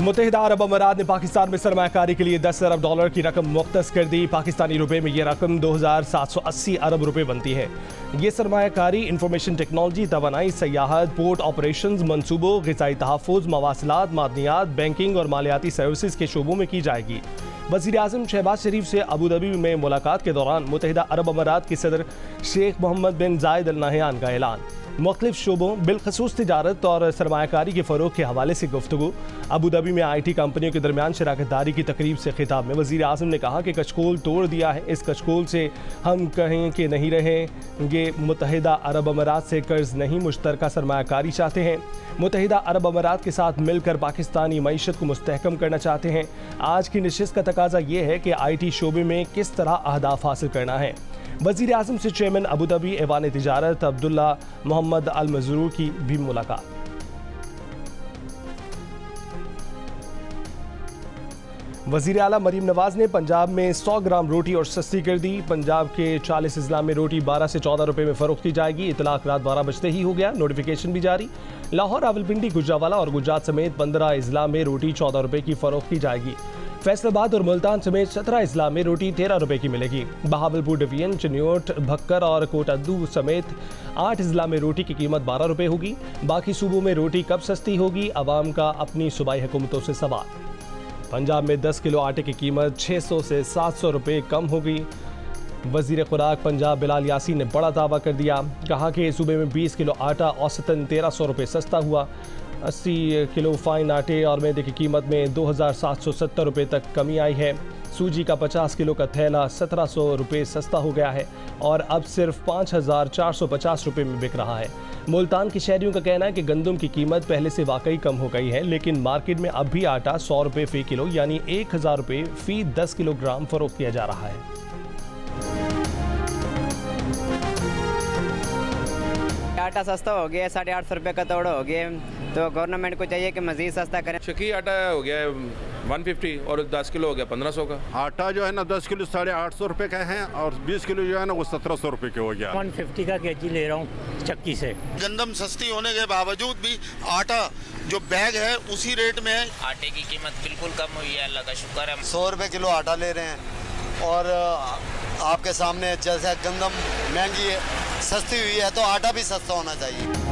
मुत्तहिदा अरब अमीरात ने पाकिस्तान में सरमायाकारी के लिए 10 अरब डॉलर की रकम मुख्तस कर दी। पाकिस्तानी रुपए में यह रकम 2780 अरब रुपए बनती है। ये सरमायाकारी इंफॉर्मेशन टेक्नोलॉजी, तवानाई, सयाहत, पोर्ट ऑपरेशंस, मनसूबों, ग़िज़ाई तहफ़्फ़ुज़, मवासिलात, मादनियात, बैंकिंग और मालियाती सर्विसेज के शोबों में की जाएगी। वज़ीर आज़म शहबाज शरीफ से अबू धाबी में मुलाकात के दौरान मुत्तहिदा अरब अमीरात के सदर शेख मोहम्मद बिन जायद अल नहयान का ऐलान। मुख्तलिफ शोबों बिलखसूस तिजारत और सरमायाकारी के फ़रोग़ के हवाले से गुफ्तगू। अबू धाबी में IT कंपनियों के दरमियान शराकतदारी की तकरीब से खिताब में वज़ीर आज़म ने कहा कि कशकोल तोड़ दिया है। इस कशकोल से हम कहें कि नहीं रहेंगे। मुत्तहिदा अरब अमीरात से कर्ज नहीं, मुश्तरका सरमायाकारी चाहते हैं। मुत्तहिदा अरब अमीरात के साथ मिलकर पाकिस्तानी मईशत को मुस्तहकम करना चाहते हैं। आज की नशिस्त का तकाजा ये है कि IT शोबे में किस तरह अहदाफ हासिल करना है। वज़ीर आज़म से चेयरमैन अबू धाबी ऐवान तिजारत अब्दुल्ला मोहम्मद अल मज़रूर की भी मुलाकात। वज़ीर आला मरीम नवाज ने पंजाब में 100 ग्राम रोटी और सस्ती कर दी। पंजाब के 40 अजला में रोटी 12 से 14 रुपए में फ़रोख्त की जाएगी। इतलाक़ रात 12 बजते ही हो गया। नोटिफिकेशन भी जारी। लाहौर, रावलपिंडी, गुजरावाला और गुजरात समेत 15 अजला में रोटी 14 रुपए की फ़रोख्त की जाएगी। फैसलाबाद और मुल्तान समेत 17 अजला में रोटी 13 रुपए की मिलेगी। बहावलपुर डिवीजन, चिन्योट, भक्कर और कोटादू समेत 8 अजला में रोटी की कीमत 12 रुपए होगी। बाकी सूबों में रोटी कब सस्ती होगी, अवाम का अपनी सूबाई हुकूमतों से सवाल। पंजाब में 10 किलो आटे की कीमत 600 से 700 रुपए कम होगी। वज़ीर खुराक पंजाब बिलाल यासीन ने बड़ा दावा कर दिया। कहा कि सूबे में 20 किलो आटा औसतन 1300 रुपए सस्ता हुआ। 80 किलो फाइन आटे और मैदे की कीमत में 2770 रुपए तक कमी आई है। सूजी का 50 किलो का थैला 1700 रुपए सस्ता हो गया है और अब सिर्फ 5450 रुपए में बिक रहा है। मुल्तान के शहरियों का कहना है कि गंदम की कीमत पहले से वाकई कम हो गई है, लेकिन मार्केट में अब भी आटा 100 रुपए फ़ी किलो यानी 1000 रुपए फ़ी 10 किलोग्राम फरोख्त किया जा रहा है। आटा सस्ता हो गया, 850 रुपये का तोड़ हो गया, तो गवर्नमेंट को चाहिए कि मज़ीद सस्ता करें। चक्की आटा हो गया 150 और 10 किलो हो गया 1500 का। आटा जो है ना 10 किलो 850 रुपये का है और 20 किलो जो है ना वो 1700 रुपये के हो गया। 150 का केजी ले रहा हूँ चक्की से। गंदम सस्ती होने के बावजूद भी आटा जो बैग है उसी रेट में है। आटे की कीमत बिल्कुल कम हुई है, अल्लाह का शुक्र है। 100 रुपये किलो आटा ले रहे हैं और आपके सामने जैसे गंदम महंगी है, सस्ती हुई है तो आटा भी सस्ता होना चाहिए।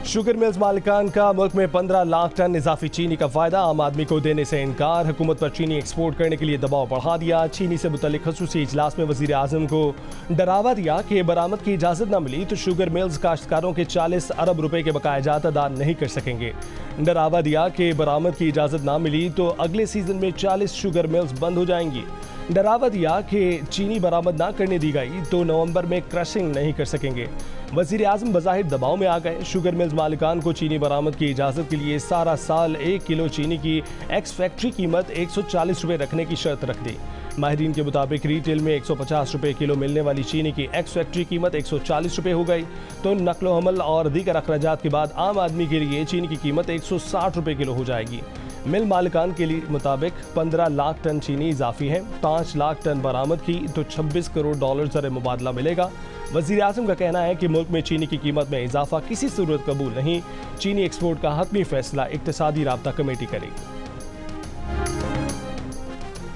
शुगर मिल्स मालिकान का मुल्क में 15 लाख टन इजाफी चीनी का फायदा, आम आदमी को देने से इनकार। हुकूमत पर चीनी एक्सपोर्ट करने के लिए दबाव बढ़ा दिया। चीनी से मुतल्लिक खसूसी इजलास में वज़ीर आज़म को डरावा दिया कि बरामद की इजाज़त न मिली तो शुगर मिल्स काश्तकारों के 40 अरब रुपए के बकाया जात अदा नहीं कर सकेंगे। डरावा दिया कि बरामद की इजाज़त ना मिली तो अगले सीजन में 40 शुगर मिल्स बंद हो जाएंगी। डरावा दिया कि चीनी बरामद ना करने दी गई तो नवंबर में क्रशिंग नहीं कर सकेंगे। वज़ीर आज़म बज़ाहिर दबाव में आ गए। शुगर मिल्स मालिकान को चीनी बरामद की इजाज़त के लिए सारा साल 1 किलो चीनी की एक्स फैक्ट्री कीमत 140 रुपये रखने की शर्त रख दी। माहिरीन के मुताबिक रिटेल में 150 रुपये किलो मिलने वाली चीनी की एक्स फैक्ट्री कीमत 140 रुपये हो गई तो नकलो हमल और दीगर अखराजात के बाद आम आदमी के लिए चीनी की कीमत 160 रुपये किलो हो जाएगी। मिल मालिकान के लिए मुताबिक 15 लाख टन चीनी इजाफी है। 5 लाख टन बरामद की तो 26 करोड़ डॉलर ज़र मुबादला मिलेगा। वज़ीर आज़म का कहना है कि मुल्क में चीनी की कीमत में इजाफा किसी सूरत कबूल नहीं। चीनी एक्सपोर्ट का हतमी फैसला इक्तिसादी राब्ता कमेटी करेगी।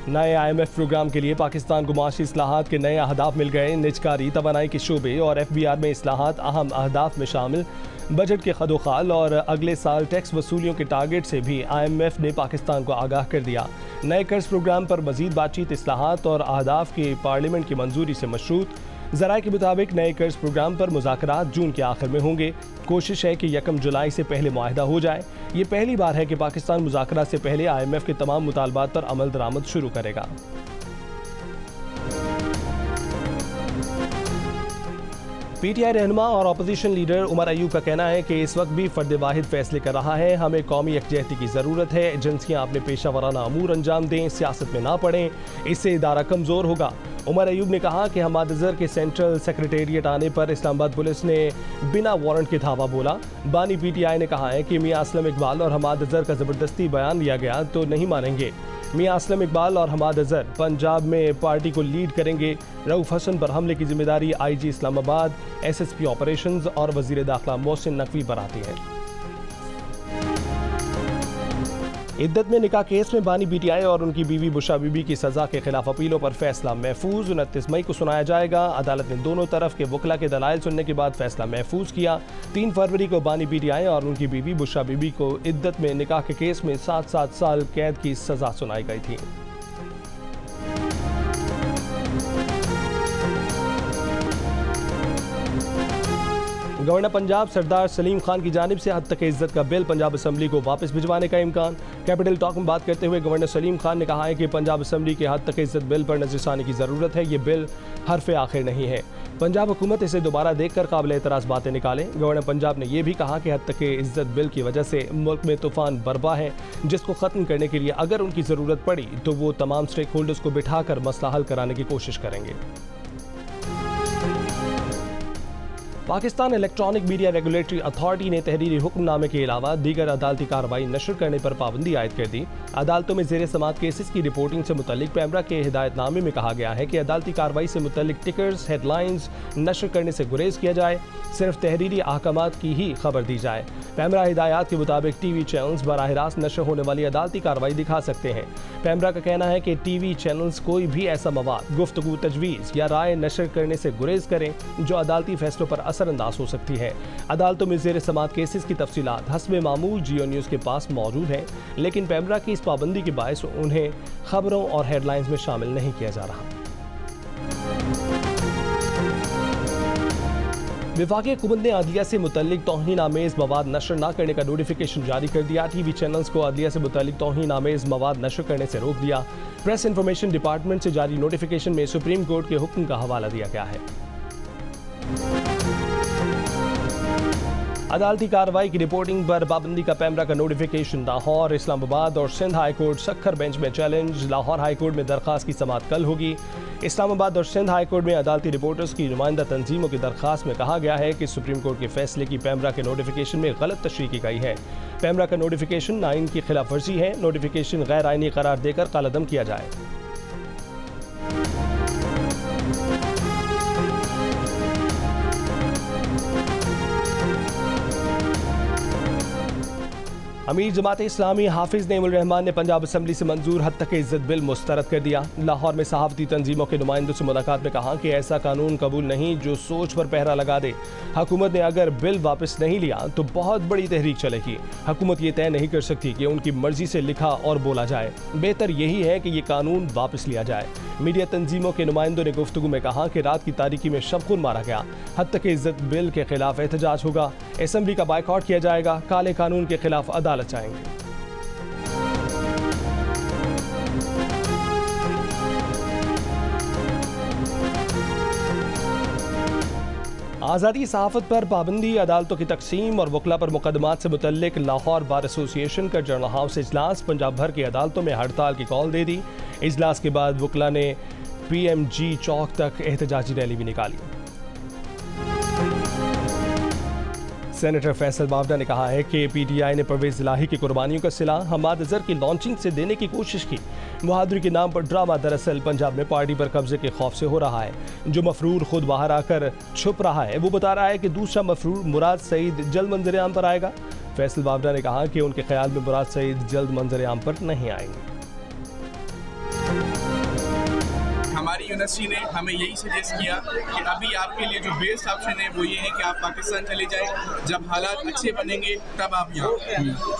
नए IMF प्रोग्राम के लिए पाकिस्तान को माशी इस्लाहात के नए अहदाफ मिल गए। निजकारी, तवानाई के शोबे और FBR में इस्लाहात अहम अहदाफ में शामिल। बजट के खदोखाल और अगले साल टैक्स वसूलियों के टारगेट से भी IMF ने पाकिस्तान को आगाह कर दिया। नए कर्ज प्रोग्राम पर मजीद बातचीत, इस्लाहात और अहदाफ की पार्लियामेंट की मंजूरी से मशरूत। ज़राए के मुताबिक नए कर्ज प्रोग्राम पर मुज़ाकरात जून के आखिर में होंगे। कोशिश है कि 1 जुलाई से पहले मुआहदा हो जाए। ये पहली बार है कि पाकिस्तान मुज़ाकरात से पहले IMF के तमाम मुतालबात पर अमल दरामद शुरू करेगा। PTI रहनुमा और अपोजिशन लीडर उमर अयूब का कहना है कि इस वक्त भी फर्द वाहिद फैसले कर रहा है। हमें कौमी यकजहती की ज़रूरत है। एजेंसियाँ अपने पेशा वराना अमूर अंजाम दें, सियासत में ना पड़ें, इससे इदारा कमज़ोर होगा। उमर अयूब ने कहा कि हमाद अज़हर के सेंट्रल सेक्रेटेरिएट आने पर इस्लामाबाद पुलिस ने बिना वारंट के धावा बोला। बानी PTI ने कहा है कि मियाँ असलम इकबाल और हमाद अज़हर का ज़बरदस्ती बयान लिया गया तो नहीं मानेंगे। मियाँ असलम इकबाल और हमाद अज़हर पंजाब में पार्टी को लीड करेंगे। रऊफ़ हसन पर हमले की जिम्मेदारी IG इस्लामाबाद, SSP ऑपरेशंस और वज़ीर दाखिला मोहसिन नकवी पर आती है। इद्दत में निकाह केस में बानी पीटीआई और उनकी बीवी बुशरा बीबी की सजा के खिलाफ अपीलों पर फैसला महफूज 29 मई को सुनाया जाएगा। अदालत ने दोनों तरफ के वकला के दलाइल सुनने के बाद फैसला महफूज किया। 3 फरवरी को बानी पीटीआई और उनकी बीवी बुशरा बीबी को इद्दत में निकाह के केस में 7 साल कैद की सजा सुनाई गई थी। गवर्नर पंजाब सरदार सलीम खान की जानिब से हद तक इज्जत का बिल पंजाब असम्बली को वापस भिजवाने का इम्कान। कैपिटल टॉक में बात करते हुए गवर्नर सलीम खान ने कहा है कि पंजाब असम्बली के हद तक इज्जत बिल पर नजरसानी की ज़रूरत है। ये बिल हरफ़े आखिर नहीं है। पंजाब हुकूमत इसे दोबारा देखकर काबिल एतराज़ बातें निकाले। गवर्नर पंजाब ने यह भी कहा कि हद तक इज्जत बिल की वजह से मुल्क में तूफान बरपा है, जिसको ख़त्म करने के लिए अगर उनकी ज़रूरत पड़ी तो वो तमाम स्टेक होल्डर्स को बिठाकर मसला हल कराने की कोशिश करेंगे। Pakistan electronic media regulatory authority ने तहरीरी हुक्मनामे के अलावा दीगर अदालती कार्रवाई नशर करने पर पाबंदी आयद कर दी। अदालतों में ज़ेर समात केसेस की रिपोर्टिंग से मुतल्लिक पैमरा के हिदायतनामे में कहा गया है कि अदालती कार्रवाई से मुतल्लिक टिकर्स हेडलाइंस नशर करने से गुरेज किया जाए, सिर्फ तहरीरी अहकामात की ही खबर दी जाए। पैमरा हिदायत के मुताबिक टीवी चैनल्स बराह रास्त नशर होने वाली अदालती कार्रवाई दिखा सकते हैं। पैमरा का कहना है कि टीवी चैनल्स कोई भी ऐसा मवाद, गुफ्तगू, तजवीज़ या राय नशर करने से गुरेज करें जो अदालती फैसलों पर असरअंदाज हो सकती है। अदालतों में ज़ेर समात केसेस की तफसीलात हस्बे मामूल जियो न्यूज़ के पास मौजूद है, लेकिन पैमरा की इस पाबंदी के बायस उन्हें खबरों और हेडलाइंस में शामिल नहीं किया जा रहा। वफाकी हुकूमत ने अदलिया से मुतल्लिक तौहीन आमेज़ मवाद नशर न करने का नोटिफिकेशन जारी कर दिया। टीवी चैनल्स को अदलिया से मुतल्लिक तौहीन आमेज़ मवाद नशर करने से रोक दिया। प्रेस इंफॉर्मेशन डिपार्टमेंट से जारी नोटिफिकेशन में सुप्रीम कोर्ट के हुक्म का हवाला दिया गया है। अदालती कार्रवाई की रिपोर्टिंग पर पाबंदी का पैमरा का नोटिफिकेशन लाहौर, इस्लामाबाद और Sindh high court Sukkur bench में चैलेंज। लाहौर हाई कोर्ट में दरखास्त की समाअत कल होगी। इस्लामाबाद और सिंध हाई कोर्ट में अदालती रिपोर्टर्स की नुमाइंदा तंजीमों की दरखास्त में कहा गया है कि सुप्रीम कोर्ट के फैसले की पैमरा के नोटिफिकेशन में गलत तशरीह की गई है। पैमरा का नोटिफिकेशन आइन की खिलाफ वर्जी है। नोटिफिकेशन गैर आइनी करार देकर कालअदम किया जाए। अमीर जमात इस्लामी हाफिज नईमुल रहमान ने पंजाब असम्बली से मंजूर हद तक इज्जत बिल मुस्तरद कर दिया। लाहौर में सहाफ़ती तंजीमों के नुमाइंदों से मुलाकात में कहा कि ऐसा कानून कबूल नहीं जो सोच पर पहरा लगा दे। हुकूमत ने अगर बिल वापस नहीं लिया तो बहुत बड़ी तहरीक चलेगी। हुकूमत ये तय नहीं कर सकती कि उनकी मर्जी से लिखा और बोला जाए। बेहतर यही है कि ये कानून वापस लिया जाए। मीडिया तंजीमों के नुमाइंदों ने गुफ्तगू में कहा कि रात की तारीकी में शबखुन मारा गया। हद तक इज्जत बिल के खिलाफ एहतजाज होगा। असम्बली का बायकॉट किया जाएगा। काले कानून के खिलाफ अदालत जाएंगे। आज़ादी सहाफ़त पर पाबंदी, अदालतों की तकसीम और वकला पर मुकदमात से मुतल्लिक लाहौर बार एसोसिएशन का जर्नल हाउस इजलास। पंजाब भर की अदालतों में हड़ताल की कॉल दे दी। इजलास के बाद वकला ने PMG चौक तक एहतजाजी रैली भी निकाली। सेनेटर फैसल बावडा ने कहा है कि PTI ने परवेज़ इलाही की कुर्बानियों का सिला हमाद अज़हर की लॉन्चिंग से देने की कोशिश की। बहादुरी के नाम पर ड्रामा दरअसल पंजाब में पार्टी पर कब्जे के खौफ से हो रहा है। जो मफरूर खुद बाहर आकर छुप रहा है वो बता रहा है कि दूसरा मफरूर मुराद सईद जल्द मंजर-ए-आम पर आएगा। फैसल बावडा ने कहा कि उनके ख्याल में मुराद सईद जल्द मंजर-ए-आम पर नहीं आएंगे। हमारी यूनिवर्सिटी ने हमें यही सजेस्ट किया कि अभी आपके लिए जो बेस्ट ऑप्शन है वो ये है कि आप पाकिस्तान चले जाएं, जब हालात अच्छे बनेंगे तब आप यहाँ।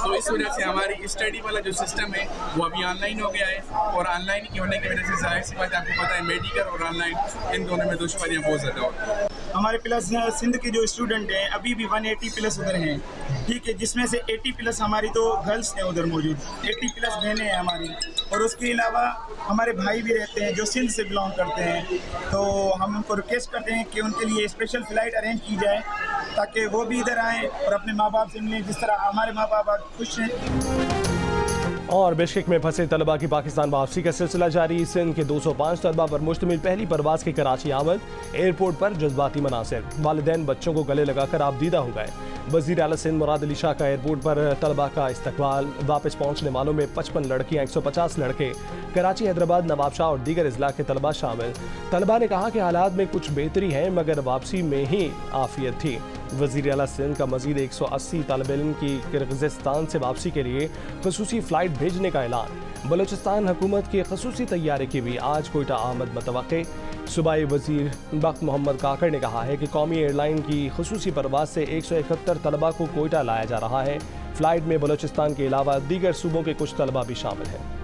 तो इस वजह से हमारी स्टडी वाला जो सिस्टम है वो अभी ऑनलाइन हो गया है, और ऑनलाइन की होने की वजह से जाहिर सी बात आपको पता है मेडिकल और ऑनलाइन इन दोनों में दुश्मनियाँ बहुत ज़्यादा होती हैं। हमारे प्लस सिंध के जो स्टूडेंट हैं अभी भी 180 प्लस उधर हैं, ठीक है, जिसमें से 80 प्लस हमारी तो गर्ल्स हैं उधर मौजूद, 80 प्लस बहनें हैं हमारी, और उसके अलावा हमारे भाई भी रहते हैं जो सिंध से बिलोंग करते हैं। तो हम उनको रिक्वेस्ट करते हैं कि उनके लिए स्पेशल फ़्लाइट अरेंज की जाए ताकि वो भी इधर आएँ और अपने माँ बाप से मिलें, जिस तरह हमारे माँ बाप खुश हैं। और बिश्केक में फंसे तलबा की पाकिस्तान वापसी का सिलसिला जारी। सिंध के 205 तलबा पर मुश्तमिल पहली परवाज़ की कराची आमद। एयरपोर्ट पर जज्बाती मनासिर, वालिदैन बच्चों को गले लगाकर आबदीदा हो गए। वज़ीर आला सिंध मुराद अली शाह का एयरपोर्ट पर तलबा का इस्तकबाल। वापस पहुँचने वालों में 55 लड़कियाँ, 150 लड़के। कराची, हैदराबाद, नवाबशाह और दीगर अजला के तलबा शामिल। तलबा ने कहा कि हालात में कुछ बेहतरी है मगर वापसी में ही आफियत थी। वज़ीर आला सिंध का मज़ीद 180 तालिब इल्म की किर्गिज़स्तान से वापसी के लिए ख़ुसूसी फ़्लाइट भेजने का ऐलान। बलूचिस्तान हुकूमत के ख़ुसूसी तैयारे की भी आज कोयटा आमद मतवक्के। सूबाई वज़ीर बख्त मोहम्मद काकड़ ने कहा है कि कौमी एयरलाइन की ख़ुसूसी परवाज़ से 171 तलबा को कोयटा लाया जा रहा है। फ़्लाइट में बलूचिस्तान के अलावा दीगर सूबों के कुछ तलबा भी शामिल हैं।